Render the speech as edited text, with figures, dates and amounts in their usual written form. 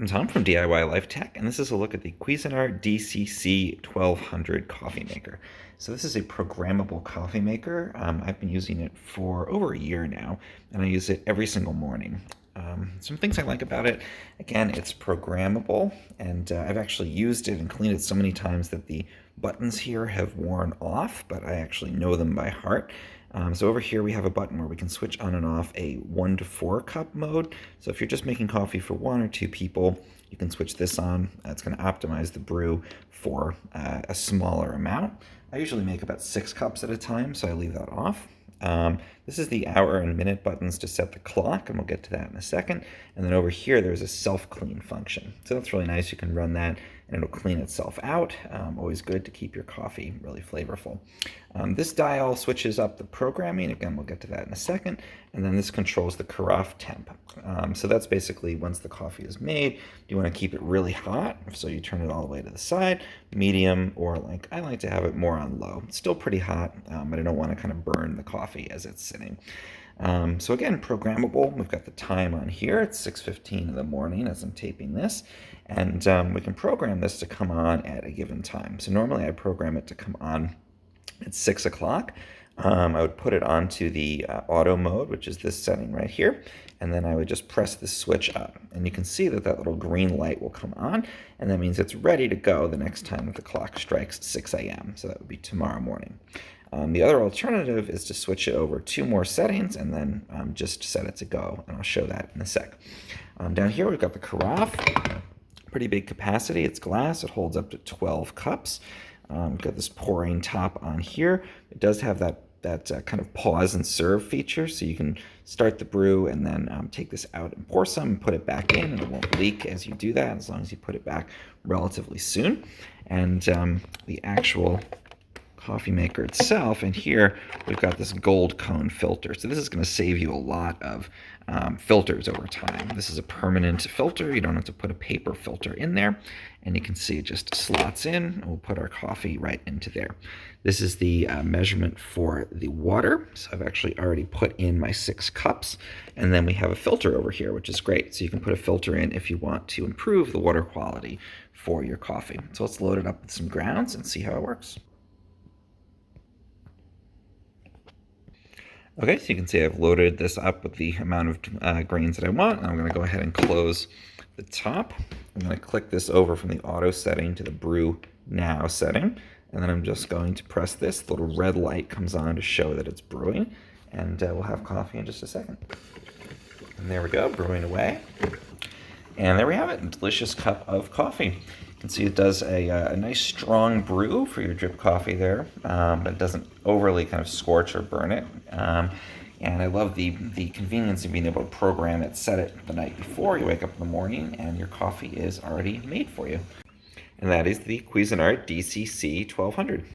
I'm Tom from DIY Life Tech, and this is a look at the Cuisinart DCC-1200 coffee maker. So this is a programmable coffee maker. I've been using it for over a year now, and I use it every single morning. Some things I like about it, again, it's programmable, and I've actually used it and cleaned it so many times that the buttons here have worn off, but I actually know them by heart. So over here we have a button where we can switch on and off a 1 to 4 cup mode. So if you're just making coffee for 1 or 2 people, you can switch this on. It's going to optimize the brew for a smaller amount. I usually make about 6 cups at a time, so I leave that off. This is the hour and minute buttons to set the clock, and we'll get to that in a second. And then over here, there's a self-clean function. So that's really nice. You can run that, and it'll clean itself out. Always good to keep your coffee really flavorful. This dial switches up the programming. Again, we'll get to that in a second. And then this controls the carafe temp. So that's basically once the coffee is made, you want to keep it really hot. So you turn it all the way to the side, medium, or I like to have it more on low. It's still pretty hot, but I don't want to kind of burn the coffee as it's sitting. So again, programmable. We've got the time on here. It's 6:15 in the morning as I'm taping this. And we can program this to come on at a given time. So normally I program it to come on at 6 o'clock. I would put it onto the auto mode, which is this setting right here, and then I would just press the switch up. And you can see that that little green light will come on, and that means it's ready to go the next time that the clock strikes 6 a.m., so that would be tomorrow morning. The other alternative is to switch it over 2 more settings and then just set it to go, and I'll show that in a sec. Down here we've got the carafe, pretty big capacity. It's glass, it holds up to 12 cups. Got this pouring top on here. It does have that kind of pause and serve feature, so you can start the brew and then take this out and pour some and put it back in, and it won't leak as you do that, as long as you put it back relatively soon. And the actual coffee maker itself, and here we've got this gold cone filter. So this is going to save you a lot of filters over time. This is a permanent filter. You don't have to put a paper filter in there. And you can see it just slots in, and we'll put our coffee right into there. This is the measurement for the water. So I've actually already put in my 6 cups. And then we have a filter over here, which is great. So you can put a filter in if you want to improve the water quality for your coffee. So let's load it up with some grounds and see how it works. Okay, so you can see I've loaded this up with the amount of grains that I want. I'm going to go ahead and close the top. I'm going to click this over from the auto setting to the brew now setting. And then I'm just going to press this. The little red light comes on to show that it's brewing. And we'll have coffee in just a second. And there we go, brewing away. And there we have it, a delicious cup of coffee. You can see it does a nice strong brew for your drip coffee there, but it doesn't overly kind of scorch or burn it. And I love the convenience of being able to program it, set it the night before. You wake up in the morning and your coffee is already made for you. And that is the Cuisinart DCC-1200.